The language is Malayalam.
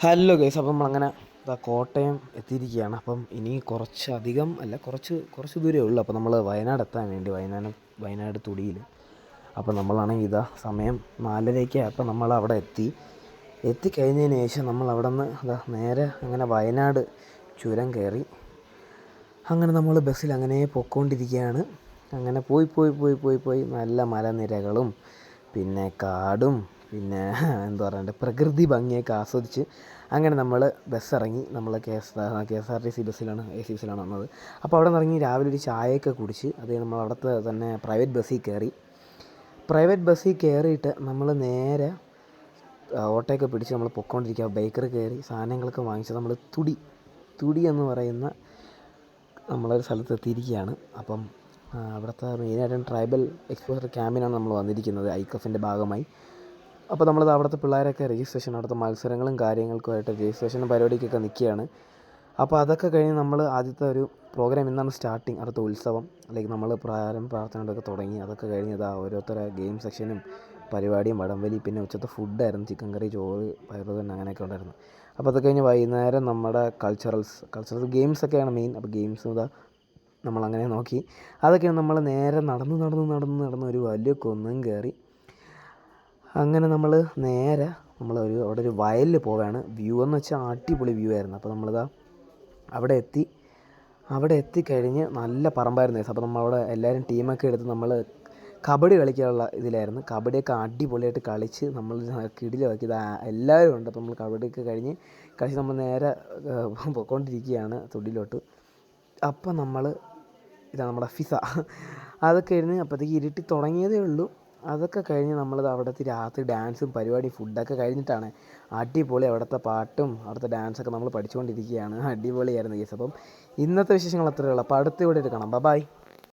ഹലോ ഗൈസ്, അപ്പം നമ്മളങ്ങനെ കോട്ടയം എത്തിയിരിക്കുകയാണ്. അപ്പം ഇനി കുറച്ച് ദൂരമേ ഉള്ളൂ. അപ്പോൾ നമ്മൾ വയനാട് എത്താൻ വേണ്ടി വയനാട് തുടിയിൽ. അപ്പോൾ നമ്മളാണെങ്കിൽ സമയം 4:30. അപ്പോൾ നമ്മൾ അവിടെ എത്തിക്കഴിഞ്ഞതിന് ശേഷം നമ്മൾ അവിടെ നിന്ന് നേരെ അങ്ങനെ വയനാട് ചുരം കയറി അങ്ങനെ നമ്മൾ ബസ്സിൽ അങ്ങനെ പൊയ്ക്കൊണ്ടിരിക്കുകയാണ്. അങ്ങനെ പോയി നല്ല മലനിരകളും പിന്നെ കാടും പിന്നെ എന്താ പറയണ്ടേ പ്രകൃതി ഭംഗിയൊക്കെ ആസ്വദിച്ച് അങ്ങനെ നമ്മൾ ബസ്സിറങ്ങി. നമ്മൾ K S R T C ബസ്സിലാണ്, AC ബസ്സിലാണ് വന്നത്. അപ്പോൾ അവിടെ നിന്ന് ഇറങ്ങി രാവിലെ ഒരു ചായയൊക്കെ കുടിച്ച് നമ്മൾ അവിടുത്തെ തന്നെ പ്രൈവറ്റ് ബസ്സിൽ കയറിയിട്ട് നമ്മൾ നേരെ ഓട്ടോയൊക്കെ പിടിച്ച് നമ്മൾ പൊയ്ക്കൊണ്ടിരിക്കുക. ബേക്കറി കയറി സാധനങ്ങളൊക്കെ വാങ്ങിച്ച് നമ്മൾ തുടി എന്ന് പറയുന്ന നമ്മളൊരു സ്ഥലത്ത് എത്തിയിരിക്കുകയാണ്. അപ്പം അവിടുത്തെ മെയിനായിട്ടും ട്രൈബൽ എക്സ്പോഷർ ക്യാമ്പിനാണ് നമ്മൾ വന്നിരിക്കുന്നത്, ഐക്കഫിൻ്റെ ഭാഗമായി. അപ്പോൾ നമ്മളത് അവിടുത്തെ പിള്ളേരൊക്കെ രജിസ്ട്രേഷൻ, അവിടുത്തെ മത്സരങ്ങളും കാര്യങ്ങൾക്കുമായിട്ട് രജിസ്ട്രേഷനും പരിപാടിക്കൊക്കെ നിൽക്കുകയാണ്. അപ്പോൾ അതൊക്കെ കഴിഞ്ഞ് നമ്മൾ ആദ്യത്തെ ഒരു പ്രോഗ്രാം ഇന്നാണ് സ്റ്റാർട്ടിങ്. അടുത്ത ഉത്സവം അല്ലെങ്കിൽ നമ്മൾ പ്രാർത്ഥനകളൊക്കെ തുടങ്ങി. അതൊക്കെ കഴിഞ്ഞ് ഓരോരുത്തരെ ഗെയിം സെക്ഷനും പരിപാടിയും വടംവലി, പിന്നെ ഉച്ചത്തെ ഫുഡായിരുന്നു ചിക്കൻ കറി, ചോറ്, പയറുതന്നെ അങ്ങനെയൊക്കെ ഉണ്ടായിരുന്നു. അപ്പോൾ അതൊക്കെ കഴിഞ്ഞ് വൈകുന്നേരം നമ്മുടെ കൾച്ചറൽ ഗെയിംസൊക്കെയാണ് മെയിൻ. അപ്പോൾ ഗെയിംസ് നമ്മളങ്ങനെ നോക്കി. അതൊക്കെ നമ്മൾ നേരെ നടന്ന് ഒരു വലിയ കുന്നും കയറി. അങ്ങനെ നമ്മൾ നേരെ അവിടെ ഒരു വയലിൽ പോവുകയാണ്. വ്യൂ എന്ന് വെച്ചാൽ അടിപൊളി വ്യൂ ആയിരുന്നു. അപ്പോൾ അവിടെ എത്തിക്കഴിഞ്ഞ് നല്ല പറമ്പായിരുന്നു. അപ്പോൾ നമ്മളവിടെ എല്ലാവരും ടീമൊക്കെ എടുത്ത് നമ്മൾ കബഡി കളിക്കാനുള്ള ഇതിലായിരുന്നു. കബഡിയൊക്കെ അടിപൊളിയായിട്ട് കളിച്ച് നമ്മൾ കിടിലമാക്കി. എല്ലാവരും ഉണ്ട്. അപ്പോൾ നമ്മൾ കബഡിയൊക്കെ കളിച്ച് നമ്മൾ നേരെ പോയിക്കൊണ്ടിരിക്കുകയാണ് തൊടിയിലോട്ട്. അപ്പം നമ്മുടെ ഫിസ അതൊക്കെ ഇരുന്ന് അപ്പോഴത്തേക്ക് ഇരുട്ടി തുടങ്ങിയതേ ഉള്ളൂ. അതൊക്കെ കഴിഞ്ഞ് അവിടുത്തെ രാത്രി ഡാൻസും പരിപാടിയും ഫുഡൊക്കെ കഴിഞ്ഞിട്ടാണ് അടിപൊളി. അവിടുത്തെ പാട്ടും അവിടുത്തെ ഡാൻസൊക്കെ നമ്മൾ പഠിച്ചുകൊണ്ടിരിക്കുകയാണ്. അടിപൊളിയായിരുന്നു കേസ്. അപ്പം ഇന്നത്തെ വിശേഷങ്ങൾ അത്രയേ ഉള്ളൂ. അപ്പോൾ അടുത്ത ഇവിടെ കാണാം. ബൈ.